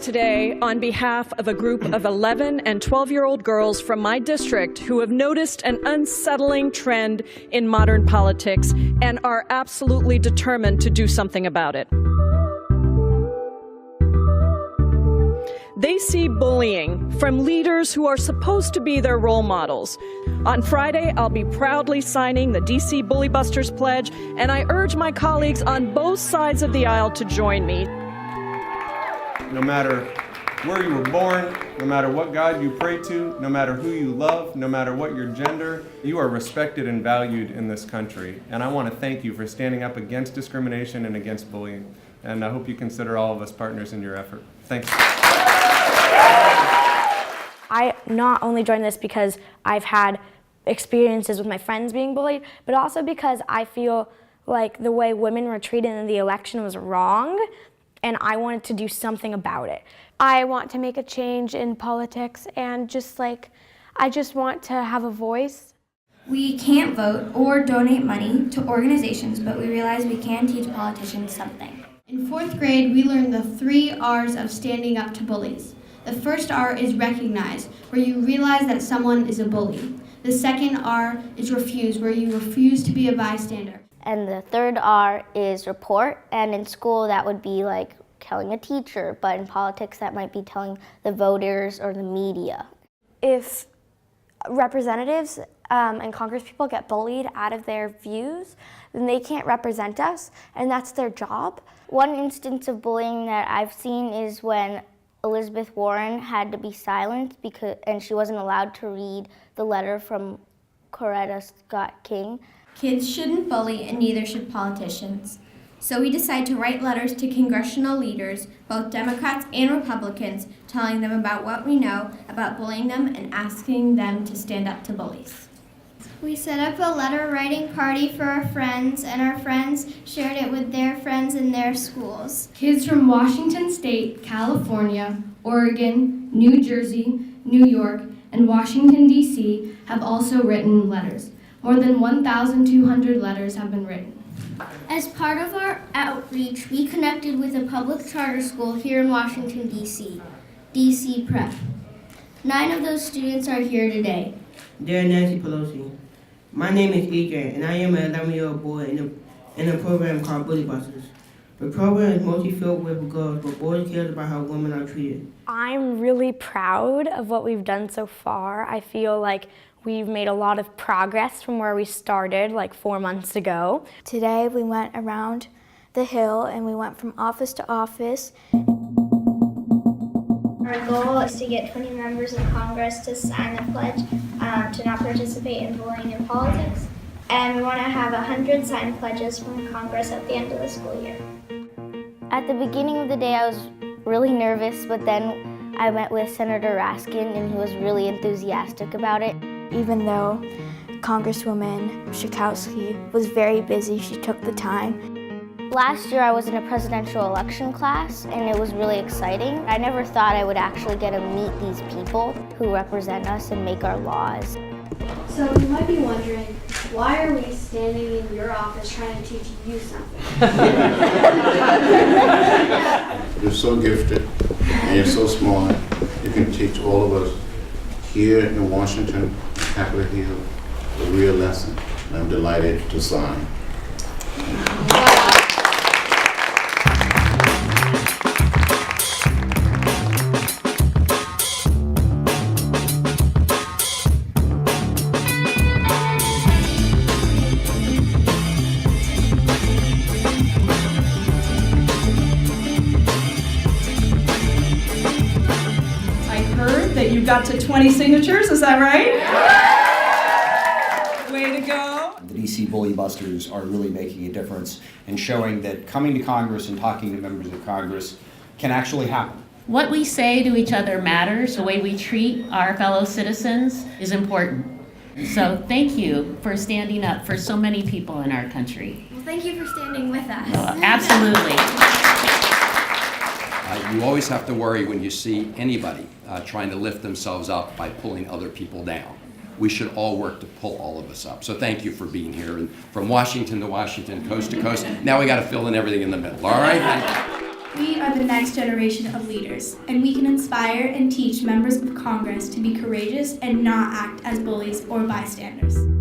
today on behalf of a group of 11 and 12-year-old girls from my district who have noticed an unsettling trend in modern politics and are absolutely determined to do something about it. They see bullying from leaders who are supposed to be their role models. On Friday, I'll be proudly signing the DC Bully Busters Pledge, and I urge my colleagues on both sides of the aisle to join me. No matter where you were born, no matter what God you pray to, no matter who you love, no matter what your gender, you are respected and valued in this country. And I want to thank you for standing up against discrimination and against bullying. And I hope you consider all of us partners in your effort. Thanks. I not only joined this because I've had experiences with my friends being bullied, but also because I feel like the way women were treated in the election was wrong, and I wanted to do something about it. I want to make a change in politics, and I just want to have a voice. We can't vote or donate money to organizations, but we realize we can teach politicians something. In 4th grade, we learned the 3 R's of standing up to bullies. The first R is recognize, where you realize that someone is a bully. The second R is refuse, where you refuse to be a bystander. And the third R is report, and in school that would be like telling a teacher, but in politics that might be telling the voters or the media. If representatives and congresspeople get bullied out of their views, then they can't represent us, and that's their job. One instance of bullying that I've seen is when Elizabeth Warren had to be silenced and she wasn't allowed to read the letter from Coretta Scott King. Kids shouldn't bully, and neither should politicians. So we decided to write letters to congressional leaders, both Democrats and Republicans, telling them about what we know about bullying them and asking them to stand up to bullies. We set up a letter writing party for our friends, and our friends shared it with their friends in their schools. Kids from Washington State, California, Oregon, New Jersey, New York, and Washington, D.C. have also written letters. More than 1,200 letters have been written. As part of our outreach, we connected with a public charter school here in Washington, D.C., DC Prep. 9 of those students are here today. Dear Nancy Pelosi, my name is EJ, and I am an 11-year-old boy in a program called Bully Busters. The program is mostly filled with girls, but boys care about how women are treated. I'm really proud of what we've done so far. I feel like we've made a lot of progress from where we started like 4 months ago. Today we went around the hill and we went from office to office. Our goal is to get 20 members of Congress to sign the pledge to not participate in bullying in politics. And we want to have 100 signed pledges from Congress at the end of the school year. At the beginning of the day I was really nervous, but then I met with Senator Raskin and he was really enthusiastic about it. Even though Congresswoman Schakowsky was very busy, she took the time. Last year I was in a presidential election class and it was really exciting. I never thought I would actually get to meet these people who represent us and make our laws. So you might be wondering, why are we standing in your office trying to teach you something? You're so gifted and you're so smart. You can teach all of us here in Washington, Capitol Hill, a real lesson. And I'm delighted to sign. You got to 20 signatures, is that right? Way to go. The DC Bully Busters are really making a difference and showing that coming to Congress and talking to members of Congress can actually happen. What we say to each other matters. The way we treat our fellow citizens is important. So thank you for standing up for so many people in our country. Well, thank you for standing with us. Absolutely. You always have to worry when you see anybody trying to lift themselves up by pulling other people down. We should all work to pull all of us up. So thank you for being here. And from Washington to Washington, coast to coast, now we got to fill in everything in the middle, all right? We are the next generation of leaders, and we can inspire and teach members of Congress to be courageous and not act as bullies or bystanders.